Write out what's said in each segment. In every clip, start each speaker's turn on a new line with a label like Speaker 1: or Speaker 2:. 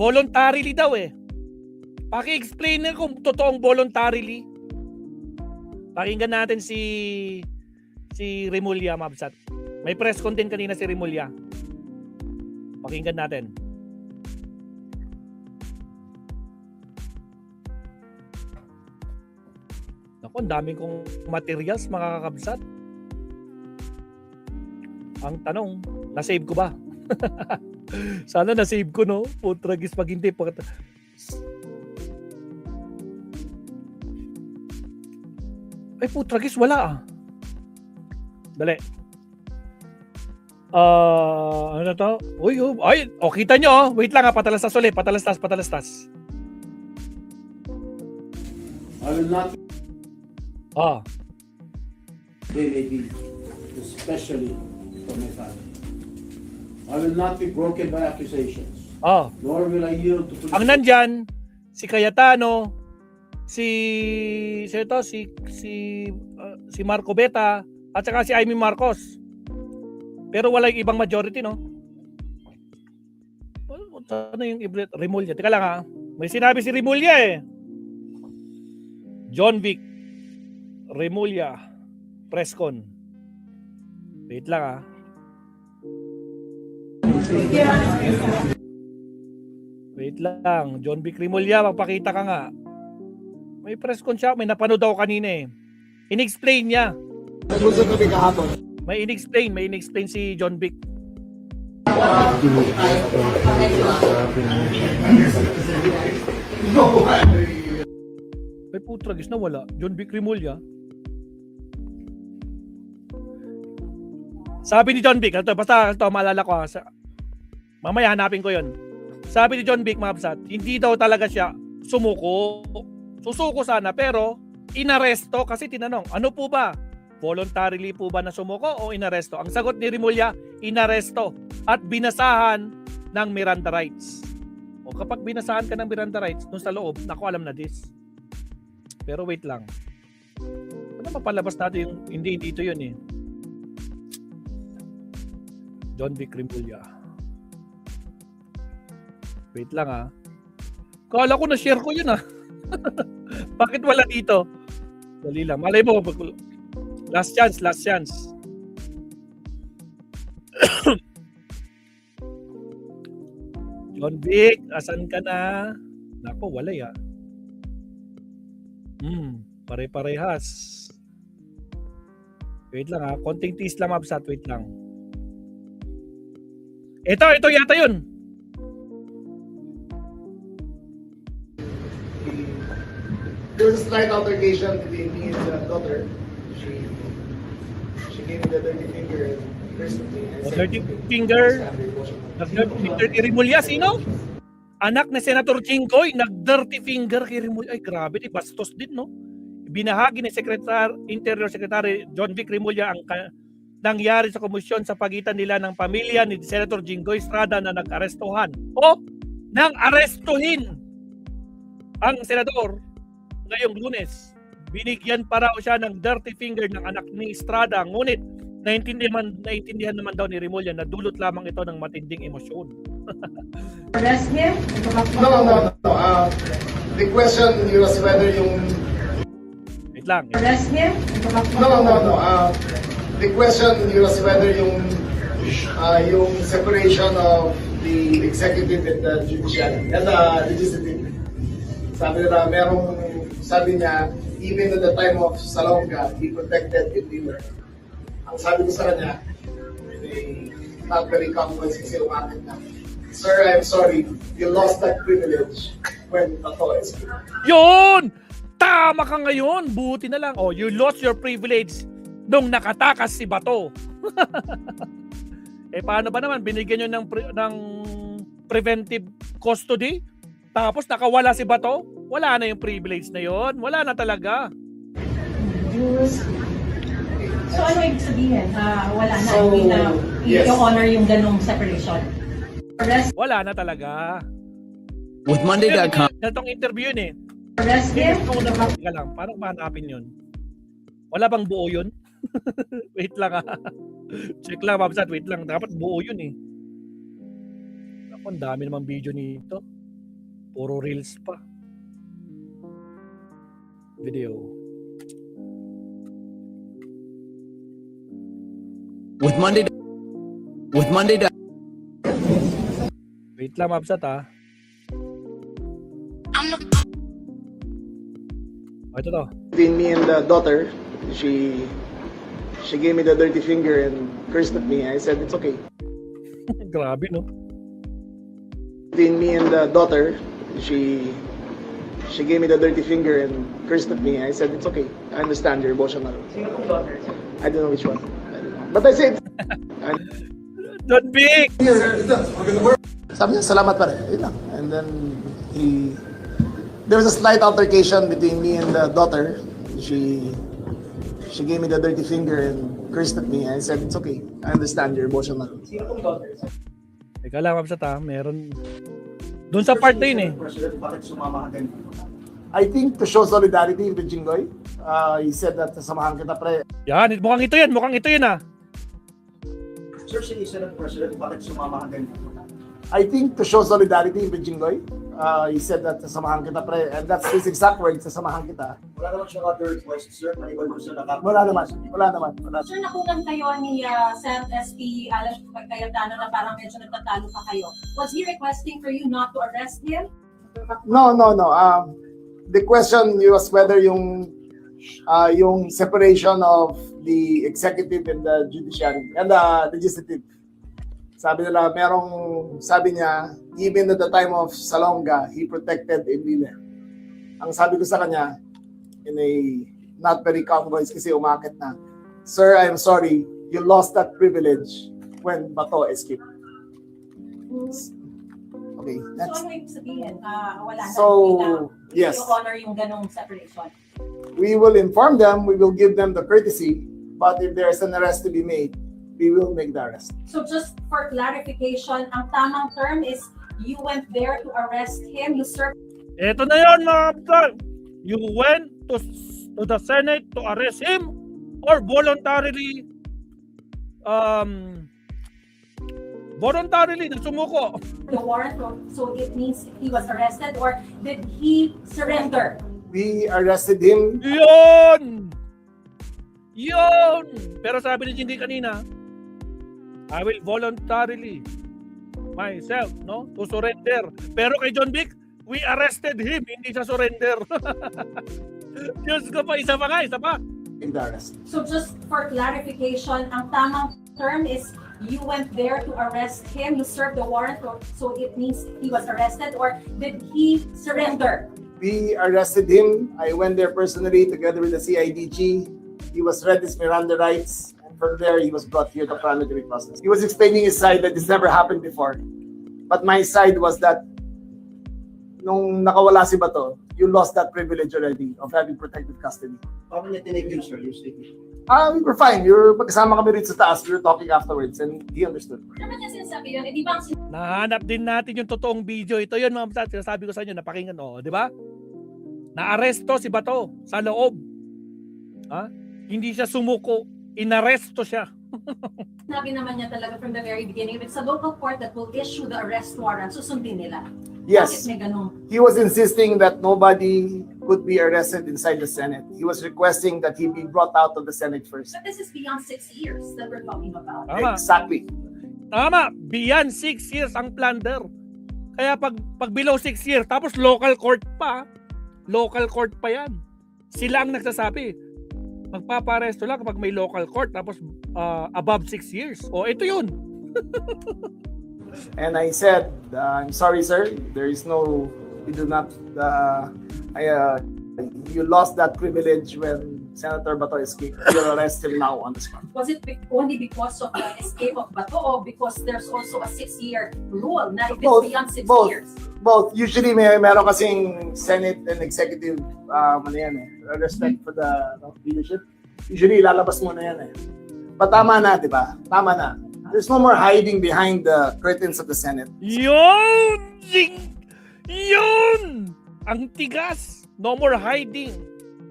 Speaker 1: Voluntarily daw eh. Paki-explain na kung totoong voluntarily. Pakinggan natin si Remulla, Mabsat. May press con din kanina si Remulla. Pakinggan natin. Naku, ang daming kong materials mga kakabsat. Ang tanong, na-save ko ba? Sana na-save ko, no? Putragis pag hindi. Ay, putragis, wala ah. Dali. Ano na to? Uy, ay, kita nyo, oh. Wait lang, patalastas ulit. Patalastas.
Speaker 2: I will not maybe especially for my family. I will not be broken by accusations. Nor will I yield to police.
Speaker 1: Ang nandyan, si Cayetano, si Marco Beta, at saka si Amy Marcos. Pero wala yung ibang majority, no? Ano yung Remulla? Teka lang ha. May sinabi si Remulla eh. John Vic Remulla Presscon. Wait lang ha. Wait lang. John Vic Remulla, magpakita ka nga. May presscon siya. May napanood ako kanina eh. In-explain niya. May in-explain si John Vic. Ay putragis na wala. John Vic Remulla. Sabi ni John Vic, basta maalala ko mamaya hanapin ko yon. Sabi ni John Vic, Mabsat, hindi daw talaga siya sumuko. Susuko sana pero inaresto kasi tinanong, ano po ba? Voluntarily po ba na sumuko o inaresto? Ang sagot ni Remulla, inaresto at binasahan ng Miranda rights. O kapag binasahan ka ng Miranda rights dun sa loob, naku alam na this. Pero wait lang. Ano mapalabas natin yung hindi dito yun eh. John Vic Remulla. Wait lang ah. Kala ko na-share ko yun ah. Bakit wala dito? Dali lang. Malay mo. Last chance. John Vic, asan ka na? Nako, wala ya. Pare-parehas. Wait lang ha. Konting tease lang, Mabsat. Wait lang. Ito yata yun.
Speaker 3: There was a slight altercation between me and the daughter. She gave me the dirty finger and recently.
Speaker 1: Dirty finger? Nag-dirty Remulla, sino? Anak ni Senator Jinggoy, nag-dirty finger kay Remulla. Ay grabe, bastos din no? Binahagi ni Interior Secretary John Vic Remulla ang nangyari sa komisyon sa pagitan nila ng pamilya ni Senator Jinggoy Estrada na nag-arestuhan. Nang arestuhin ang senador ngayong Lunes. Binigyan pa raw siya ng dirty finger ng anak ni Estrada. Ngunit naintindihan naman daw ni Remulla na dulot lamang ito ng matinding emosyon.
Speaker 3: Arrest him? No. The question was whether yung...
Speaker 1: Wait lang.
Speaker 3: Arrest him? No. The question was whether yung separation of the executive and the judicial and the legislative. Sabi niya, even at the time of Salonga, he protected the dealer. Ang sabi ko sa kanya, not very confident kasi umakit na. Sir, I'm sorry, you lost that privilege when Bato is here.
Speaker 1: Yun! Tama ka ngayon! Buti na lang. You lost your privilege nung nakatakas si Bato. Paano ba naman? Binigyan nyo ng preventive custody? Tapos nakawala si Bato? Wala na yung privilege na yon. Wala na talaga.
Speaker 4: So ano ibig sabihin? Wala na. Hindi na yung honor yung ganong separation.
Speaker 1: Wala na talaga.
Speaker 5: With Monday.com.
Speaker 1: Itong interview yun eh.
Speaker 4: Arrest him?
Speaker 1: Teka lang, paano mahanapin yun? Wala bang buo yun? Wait lang ha. Check lang, Mabsat. Wait lang. Dapat buo yun eh. Ako, ang dami namang video nito. Puro reels pa. Video.
Speaker 5: With Monday.
Speaker 1: Wait lang, Mapsat ha. Ito to.
Speaker 3: Between me and the daughter, she gave me the dirty finger and cursed at me. I said it's okay.
Speaker 1: Grabe, no?
Speaker 3: Between me and the daughter, she gave me the dirty finger and cursed at me. I said it's okay. I understand your emotional. I don't know which one. I don't know. But I said,
Speaker 1: Don't big!
Speaker 3: sabi niya, salamat pa rin. Yun lang. And then, there was a slight altercation between me and the daughter. She gave me the dirty finger and cursed at me. I said, it's okay. I understand your emotional.
Speaker 1: Teka lang, Mapsat ha. Meron. Doon sa part na yun eh.
Speaker 3: I think to show solidarity with Jinggoy, he said that sasamahan kita pre.
Speaker 1: Yan, mukhang ito yan ah.
Speaker 6: Sir, si Senate President, bakit sumama ka din?
Speaker 3: I think to show solidarity with Jinggoy, he said that sasamahan kita pre. And that's his exact words, sasamahan kita.
Speaker 6: Wala naman siya other request, sir, maliban ko sa nakaka...
Speaker 3: Wala naman.
Speaker 4: Sir, nakunan kayo ni Sen. SP Alan Cayetano na parang medyo nagtatalo pa kayo. Was he requesting for you not to arrest him?
Speaker 3: No. The question was whether yung separation of the executive and the judiciary and the legislative. Sabi niya, even at the time of Salonga, he protected Enrile. Ang sabi ko sa kanya, in a not very calm voice kasi umakit na, Sir, I'm sorry, you lost that privilege when Bato escaped. Okay,
Speaker 4: So
Speaker 3: next.
Speaker 4: ano ibig sabihin? Wala na.
Speaker 3: So, yes.
Speaker 4: You honor yung ganong separation.
Speaker 3: We will inform them, we will give them the courtesy, but if there's an arrest to be made, we will make the arrest.
Speaker 4: So just for clarification, ang tamang term is you went there to arrest him, you served.
Speaker 1: Ito na yun, mga Mapsat. You went to the Senate to arrest him or voluntarily sumuko.
Speaker 4: The warrant, so it means he was arrested or did he surrender?
Speaker 3: We arrested him.
Speaker 1: Yun! Pero sabi ni Jindy kanina, I will voluntarily myself, no, to surrender. Pero kay John Vic, we arrested him, hindi siya surrender. Diyos ko pa, isa pa.
Speaker 3: In the arrest.
Speaker 4: So just for clarification, ang tamang term is you went there to arrest him, you served the warrant, so it means he was arrested or did he surrender?
Speaker 3: We arrested him. I went there personally together with the CIDG. He was read his Miranda rights, and from there he was brought here to parliamentary process. He was explaining his side that this never happened before. But my side was that nung nakawala si Bato, you lost that privilege already of having protected custody.
Speaker 6: Paano niya tinake yun, sir, yung statement?
Speaker 3: We were fine. Magkasama kami rin sa taas. We were talking afterwards and he understood.
Speaker 4: Ano niya sinasabi yun? Di ba ang
Speaker 1: Nahanap din natin yung totoong video. Ito yun, mga Mapsat. Sinasabi ko sa inyo, napakinggan, di ba? Naaresto si Bato sa loob. Hindi siya sumuko, inaresto siya.
Speaker 4: sinabi naman niya talaga from the very beginning, if it's a local court that will issue the arrest warrant, susundin nila.
Speaker 3: Yes.
Speaker 4: Bakit may ganun?
Speaker 3: He was insisting that nobody could be arrested inside the Senate. He was requesting that he be brought out of the Senate first.
Speaker 4: But this is beyond 6 years that we're talking about.
Speaker 1: Tama.
Speaker 3: Exactly.
Speaker 1: Tama, beyond 6 years ang plunder. Kaya pag below 6 years, tapos local court pa yan. Sila ang nagsasabi, magpaparesto lang kapag may local court, tapos above 6 years. O, ito yun.
Speaker 3: And I said, I'm sorry, sir. You lost that privilege when Senator Bato escaped. You'll arrest him now on the spot.
Speaker 4: Was it only because of the escape of Bato or because there's also a 6-year rule na if it's
Speaker 3: Both.
Speaker 4: beyond 6
Speaker 3: Both.
Speaker 4: years?
Speaker 3: Both. Usually, meron kasing Senate and Executive respect for the leadership. Usually, lalabas muna yan eh. But tama na, di ba? Tama na. There's no more hiding behind the curtains of the Senate.
Speaker 1: Yun! Yun! Ang tigas. No more hiding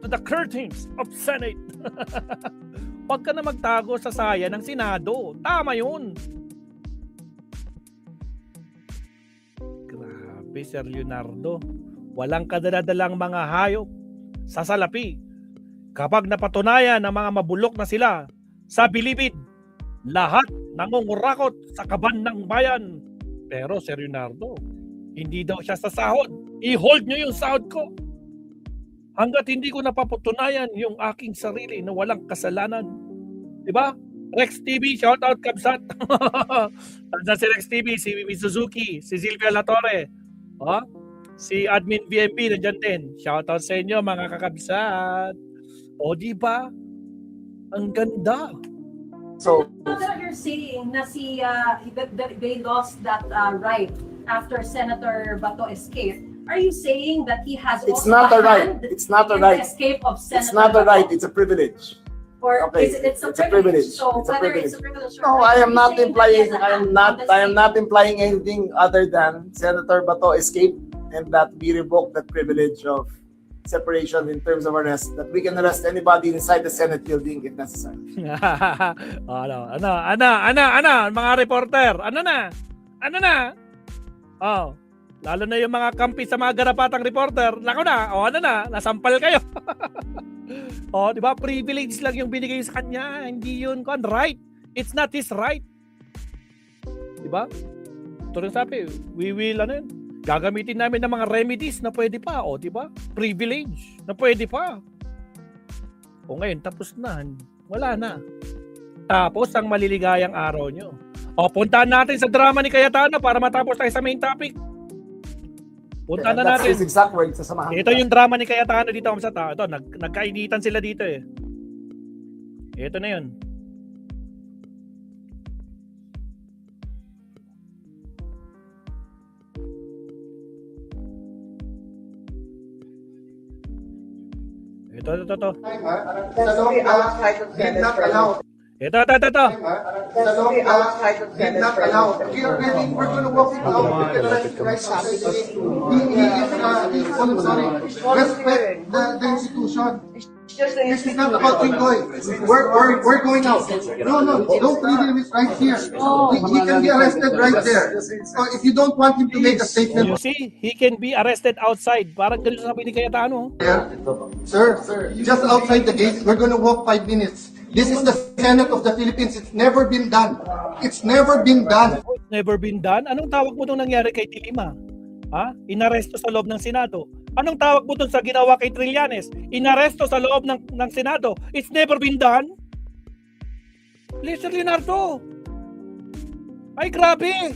Speaker 1: to the curtains of Senate. Huwag ka na magtago sa saya ng Senado. Tama yun. Grabe. Grabe, Sir Leonardo. Walang kadaladalang mga hayop sa salapi. Kapag napatunayan ng mga mabulok na sila sa bilibid, lahat nangungurakot sa kaban ng bayan. Pero Sir Leonardo, hindi daw siya sa sahod. I-hold nyo yung sahod ko. Hanggat hindi ko napapatunayan yung aking sarili na walang kasalanan. Diba? Rex TV, shout out Kabsat. Nandiyan si Rex TV, si Mimi Suzuki, si Silvia Latorre. Oh? Si Admin BMB nandiyan din. Shout out sa inyo mga kakabsat. O diba? Ang ganda.
Speaker 3: So,
Speaker 4: So you're saying na that they lost that right after Senator Bato escaped. Are you saying that he has
Speaker 3: it's
Speaker 4: also
Speaker 3: not a right.
Speaker 4: hand
Speaker 3: It's not a
Speaker 4: in
Speaker 3: right.
Speaker 4: the escape of Senator
Speaker 3: It's not a
Speaker 4: Bato?
Speaker 3: right. It's a privilege.
Speaker 4: Or
Speaker 3: Okay,
Speaker 4: is it's a
Speaker 3: it's a
Speaker 4: privilege?
Speaker 3: privilege.
Speaker 4: So
Speaker 3: It's a
Speaker 4: whether
Speaker 3: privilege.
Speaker 4: it's a privilege or
Speaker 3: No,
Speaker 4: not,
Speaker 3: I am
Speaker 4: you're
Speaker 3: not
Speaker 4: saying that he
Speaker 3: implying.
Speaker 4: has a
Speaker 3: I am
Speaker 4: hand
Speaker 3: not.
Speaker 4: on the
Speaker 3: I am
Speaker 4: state.
Speaker 3: not implying anything other than Senator Bato escaped and that we revoke that privilege of separation in terms of arrest. That we can arrest anybody inside the Senate building if necessary.
Speaker 1: ano, mga reporter, ano na? Oh, lalo na yung mga kampi sa mga garapatang reporter, lako na, ano na, nasampal kayo. Di ba? Privilege lang yung binigay sa kanya, hindi yun right. It's not his right. Di ba? Ito rin sabi, we will, gagamitin namin ng mga remedies na pwede pa, di ba? Privilege na pwede pa. Ngayon, tapos na. Wala na. Tapos ang maliligayang araw nyo. Puntahan natin sa drama ni Cayetano para matapos tayo sa main topic. Puntahan na
Speaker 3: That's
Speaker 1: natin.
Speaker 3: his exact words. Sasamahan
Speaker 1: Ito yung drama ni Cayetano dito sa tao. Ito, nagkainitan sila dito eh. Ito na yun. Ito.
Speaker 3: Sa loob did not allow.
Speaker 1: Ito.
Speaker 3: Sa loob did not allow. We are ready. We're going to walk it out. Respect the institution. This is not about Jinggoy. We're going out. No, don't leave him right here. He can be arrested right there. So if you don't want him to make a statement,
Speaker 1: You see, he can be arrested outside. Parang ganito sabi ni Cayetano.
Speaker 3: Sir, just outside the gate, we're going to walk 5 minutes. This is the Senate of the Philippines. It's never been done. It's never been done.
Speaker 1: Never been done. Anong tawag mo itong nangyari kay Dilima? Inaresto sa loob ng Senado. Anong tawag mo itong sa ginawa kay Trillanes? Inaresto sa loob ng Senado. It's never been done? Sir Leonardo. Ay, grabe.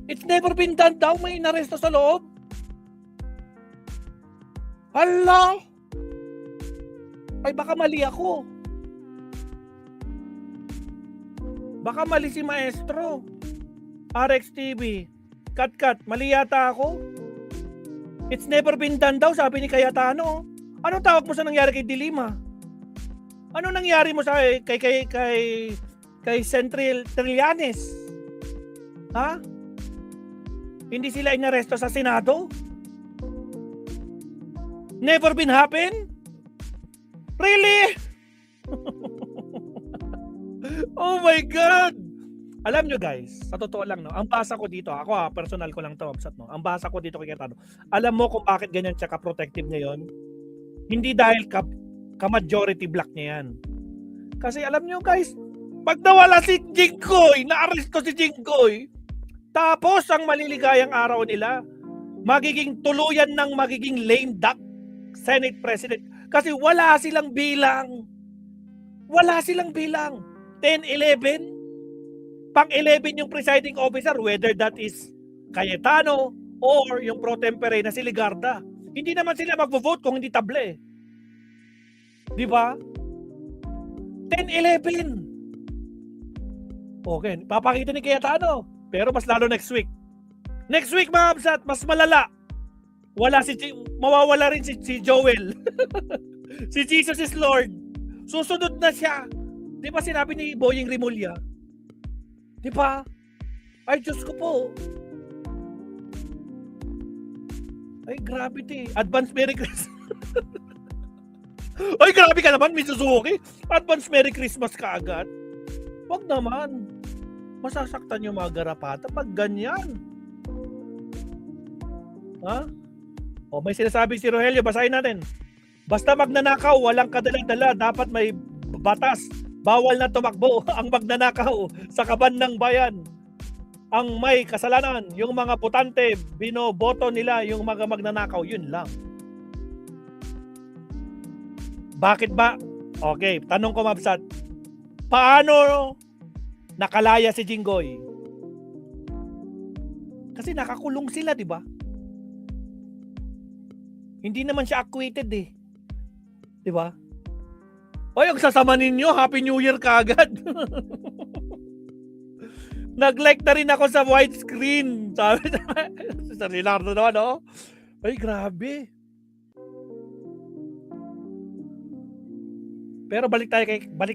Speaker 1: It's never been done daw. May inaresto sa loob. Hala. Ay, baka mali ako. Baka mali si Maestro. RX TV. Kat, mali yata ako. It's never been done daw, sabi ni Cayetano. Anong tawag mo sa nangyari kay Dilima? Ano nangyari mo sa kay Central Trillanes? Hindi sila inaresto sa Senado? Never been happen? Really? Oh my God! Alam nyo guys, sa totoo lang, ang basa ko dito, ako personal ko lang to, ang basa ko dito kay Cayetano, alam mo kung bakit ganyan siya ka-protective ngayon? Hindi dahil ka-majority black niya yan. Kasi alam nyo guys, pag nawala si Jinggoy, na-arresto si Jinggoy, tapos ang maliligayang araw nila, magiging tuluyan ng magiging lame duck Senate President. Kasi wala silang bilang. 10, 11. Pang-11 yung presiding officer, whether that is Cayetano or yung pro tempore na si Ligarda. Hindi naman sila magvo-vote kung hindi table. Di ba? 10, 11. Okay, papakita ni Cayetano. Pero mas lalo next week. Next week mga absat, mas malala. Mawawala rin si Joel. Si Jesus is Lord. Susunod na siya. Di ba sinabi ni Boying Rimulya? Di ba? Ay, Diyos ko po. Ay, grabe Advance Merry Christmas. Ay, grabe ka naman, Miss Suzuki. Advance Merry Christmas ka agad. Wag naman. Masasaktan yung mga garapata pag ganyan. Ha? O may sinasabi si Rogelio, basahin natin. Basta magnanakaw, walang kadala-dala, dapat may batas. Bawal na tumakbo ang magnanakaw sa kaban ng bayan. Ang may kasalanan, yung mga botante, binoboto nila yung mga magnanakaw, yun lang. Bakit ba? Okay, tanong ko mabsat. Paano nakalaya si Jinggoy? Kasi nakakulong sila, di ba? Hindi naman siya acquitted eh. Di ba? O yung sasama ninyo, Happy New Year kaagad. Nag-like na rin ako sa widescreen. Sabi si Sir Leonardo naman, oh. Ay, grabe. Pero balik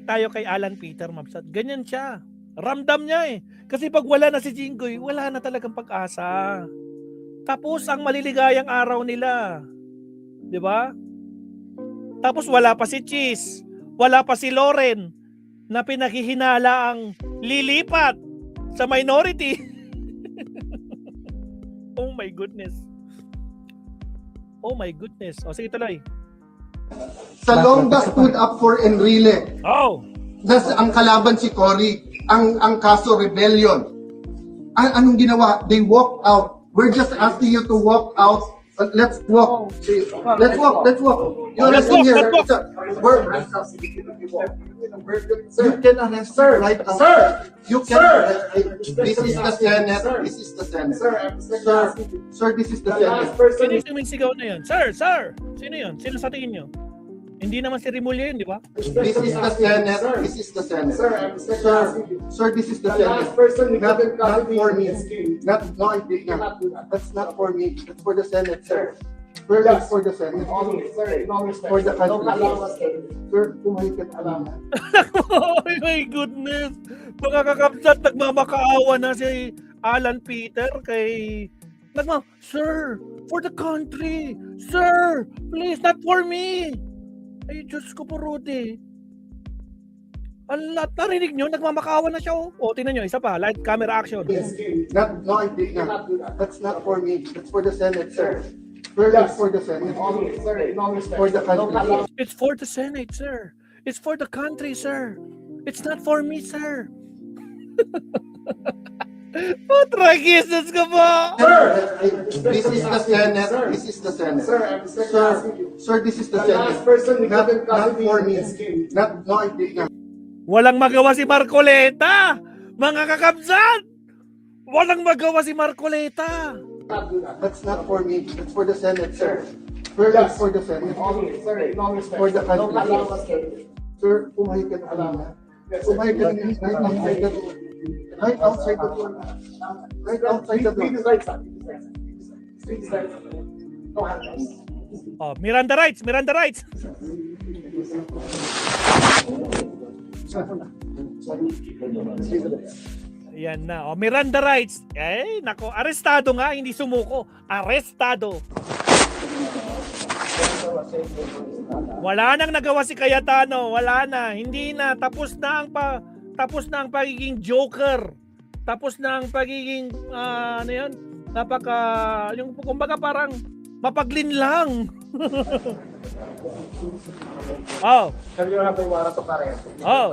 Speaker 1: tayo kay Alan Peter, Mabsat. Ganyan siya. Ramdam niya eh. Kasi pag wala na si Jinggoy, wala na talagang pag-asa. Tapos ang maliligayang araw nila. 'Di ba? Tapos wala pa si Cheese, wala pa si Loren na pinaghihinala ang lilipat sa minority. Oh my goodness. Oh my goodness. O sige tuloy.
Speaker 7: Salonga stood up for Enrile.
Speaker 1: Oh.
Speaker 7: Ang kalaban si Cory. Ang kaso rebellion. Anong ginawa? They walked out. We're just asking you to walk out. Let's walk. Let's walk. Let's walk. You're
Speaker 1: Let's walk,
Speaker 7: here.
Speaker 1: let's
Speaker 7: You can arrest her right now.
Speaker 3: Sir!
Speaker 7: You can. This is the Senate. This is the Senate. Sir, this is the Senate.
Speaker 1: Sino yung sumisigaw na yun? Sir! Sino yun? Sino sa tingin nyo? Hindi naman si Rimulya yun, di ba?
Speaker 7: This is the Senate. This is the Senate. Sir, this is the Senate. Not for me. That's not for me. That's for the Senate, sir. That's for the Senate. For the country. Sir, kumahikat alam.
Speaker 1: Oh my goodness! Mga kakapsat, nagmamakaawa na si Alan Peter kay... Sir, for the country! Sir, please, not for me! Ay, Diyos ko po, Rudy. Ang lahat, narinig nyo, nagmamakaawa na siya. O, tingnan nyo, isa pa, light camera action.
Speaker 7: That's not for me. That's for the Senate, sir. That's for the Senate. For the country.
Speaker 1: It's for the Senate, sir. It's for the country, sir. It's not for me, sir. Oh, tragisis ka ba?
Speaker 7: This is the Senate. This is the Senate. Sir, this is the Senate. Not for me.
Speaker 1: Walang magawa si Marcoleta! Mga kakabsat! Walang magawa si Marcoleta!
Speaker 7: That's not for me. That's for the Senate, sir. That's for the Senate. For the country. Sir, kumahikat alam. Kumahikat right outside the door. Right outside the door.
Speaker 1: Oh, Miranda rights! Ayan na. Oh, Miranda rights. Eh, nako, arestado nga, hindi sumuko. Arestado. Wala nang nagawa si Cayetano, wala na. Hindi na, tapos na ang pagiging joker. Tapos na ang pagiging ano 'yan? Yung kumbaga parang mapaglinlang. Oh.
Speaker 8: Sabi ko na po yung warrant of arrest.
Speaker 1: Oh.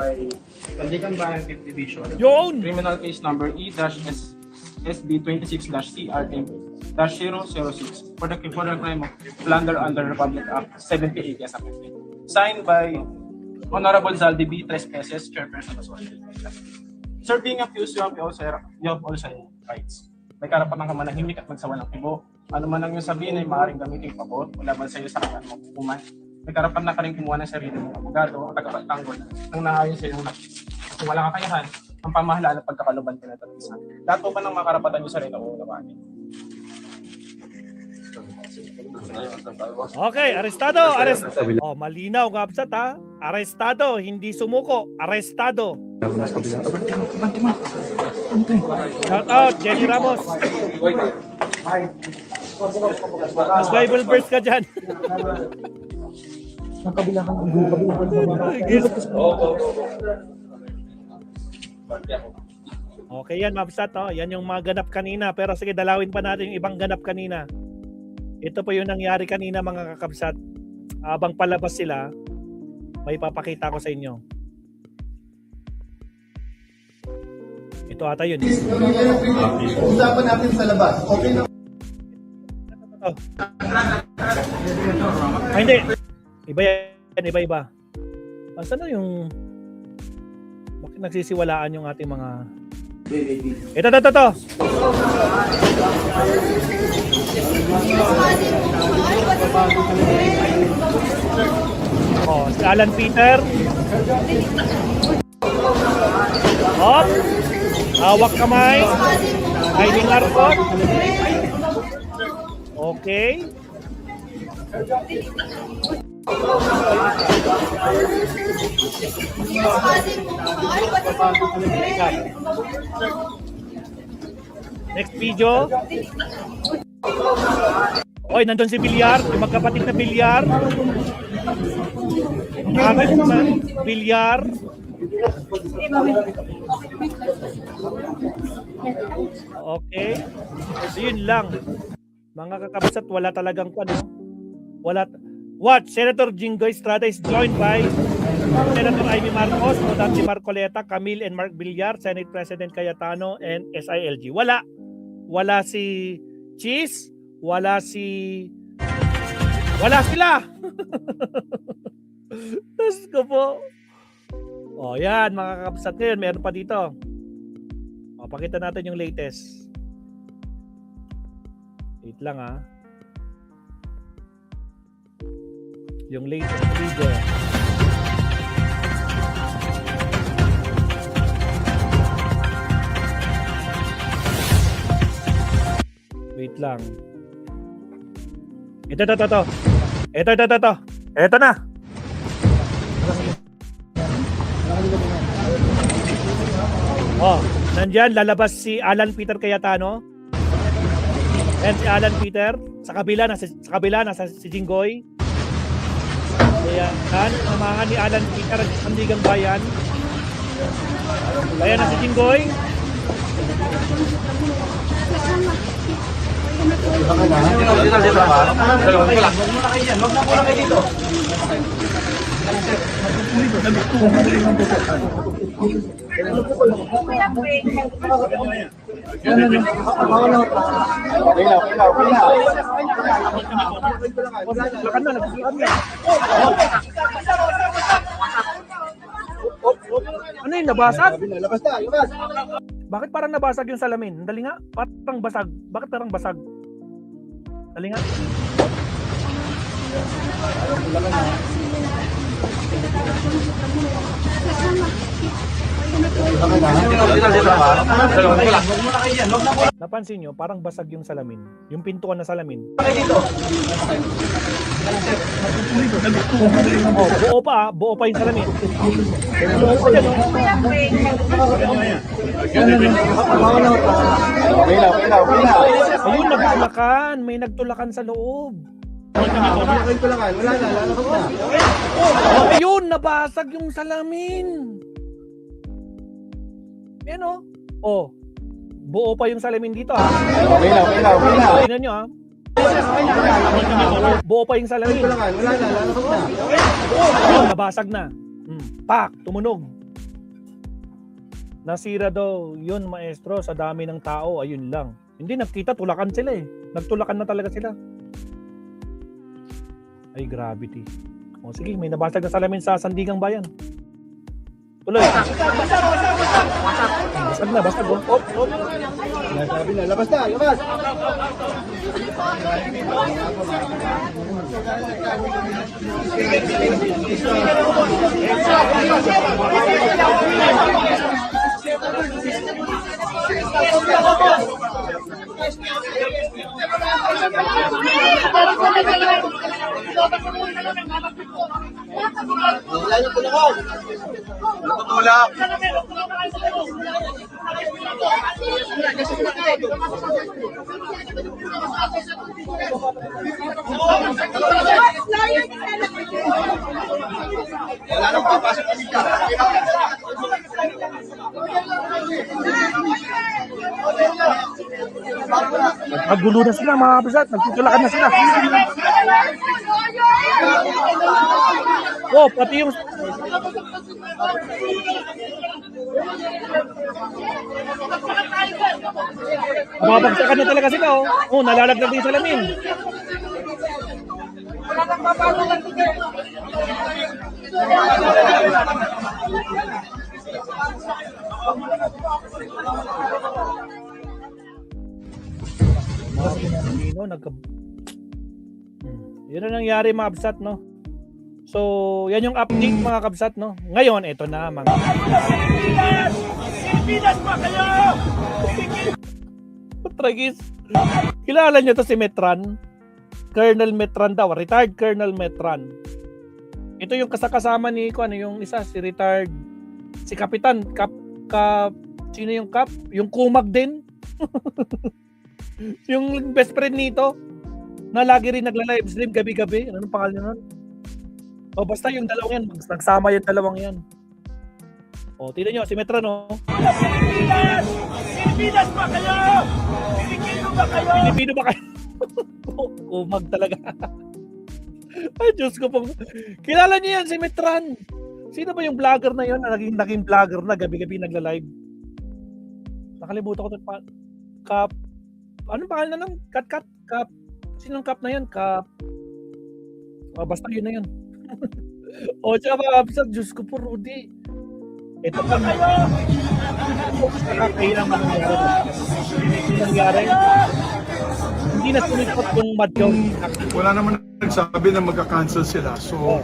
Speaker 8: Pandikan Bayan 5th Division.
Speaker 1: Yun.
Speaker 8: Criminal case number E-SB26/CRT-006 for the crime of plunder under Republic Act 78 as amended. Signed by Honorable Zaldi B. Trespeses, Chairperson of the Sir, being accused, you have also rights. May karapatan ka manahimik at magsawa ng kibo. Ano man ang iyong sabihin ay maaaring gamitin pabor o laban sa iyo sa kanyang hukuman. May karapatan na ka rin kumuha ng sarili ng abogado at tagapagtanggol nang naayon sa iyong nakis. Kung wala kakayahan, ang pamahalaan at pagkakaluban pinatatisan. Lahat po ba ng mga karapatan niyo sa rin ang unawanin?
Speaker 1: Okay, arestado. Oh, malinaw nga absat ha. Arestado, hindi sumuko. Arestado. Shout out, Jenny Ramos. Mas Bible verse ka dyan. Okay yan, mabsat. Oh. Yan yung mga ganap kanina. Pero sige, dalawin pa natin yung ibang ganap kanina. Ito po yung nangyari kanina mga kakabsat. Habang palabas sila, may papakita ko sa inyo. Ito ata yun.
Speaker 7: Usapan natin sa labas. Okay na.
Speaker 1: Ay, hindi. Iba yan, iba-iba. Saan na yung... Bakit nagsisiwalaan yung ating mga... Ito. Oh, si Alan Peter. Hop. Hawak kamay. Hiding Arcot. Okay. Next video. Oy, nandun si Bilyar, yung magkapatid na Bilyar. Bilyar. Okay. So yun lang. Mga kakabsat, wala talagang wala. What? Senator Jinggoy Estrada is joined by Senator Amy Marcos, Madam Marcoleta, Camille and Mark Villar, Senate President Cayetano, and SILG. Wala si Cheese, wala sila. Diyos ko po. O yan, mga kakabsat, ngayon meron pa dito. O, pakita natin yung latest. Wait lang ha. Yung latest video. Wait lang. Ito. Ito na. Oh, nandyan lalabas si Alan Peter Cayetano. And si Alan Peter sa kabila nasa si Jinggoy. Ayan, samahan ni Alan Peter ang Sandigang Bayan. Ayan na si Jinggoy. Ano yun, nabasag? Bakit parang nabasag yung salamin? Dali nga, parang basag. Bakit parang basag? Dali nga. Napansin nyo, parang basag yung salamin. Yung pintuan na salamin. Oh, buo pa yung salamin. Ayun, nagtulakan. May nagtulakan sa loob. Ayun, nabasag yung salamin. Yan o. Oh, buo pa yung salamin dito ha. Tingnan nyo ha. Buo pa yung salamin. Oh, nabasag na. Pak, tumunog. Nasira daw yun, maestro, sa dami ng tao. Ayun lang. Hindi, nakita, tulakan sila eh. Nagtulakan na talaga sila. Ay, gravity. O sige, may nabasag na salamin sa Sandigang Bayan. Tuloy. Basag oh.
Speaker 7: Sabi na, labas na, labas! Wala niyo po naman! Natutulak! Wala nang papasok kami ka.
Speaker 1: Nagulo na sila mga kabisat. Nagtutulakan na sila. Oh, pati yung... Mababagsakan na talaga sila, oh. Oh, nalalaglag din sa salamin. Yun ang nangyari mga kabsat, no? So, yan yung update mga kabsat, no? Ngayon, ito na mga... Pilipinas pa kayo! Tragis. Kilala nyo to si Metran? Colonel Metran daw. Retired Colonel Metran. Ito yung kasakasama ni ano yung isa, si retired, si Kapitan. Sino yung Kap? Yung Kumag din. Yung best friend nito na lagi rin nagla-live stream gabi-gabi. Anong pangalan nun? O basta yung dalawang yan, nagsama yung dalawang yan. O, tignan nyo, si Metran, no? Pilipinas! Pilipinas ba kayo? Pilipino ba kayo? Pilipino ba kayo? Kumag talaga. Ay, Diyos ko pong... Kilala niyo yan, si Metran. Sino ba yung vlogger na yun na naging vlogger na gabi-gabi nagla-live? Nakalimutan ko ito. Kap... Anong pangalan na nun? Kap... Sinong Kap na yun? Kap... basta yun na yun. O, tsaka mga kapsat, Diyos ko po, Rudy. Ito pa kayo! Nakakailang nangyari. Hindi na sumipot yung Madgaw.
Speaker 9: Wala naman nagsabi na magka-cancel sila. So,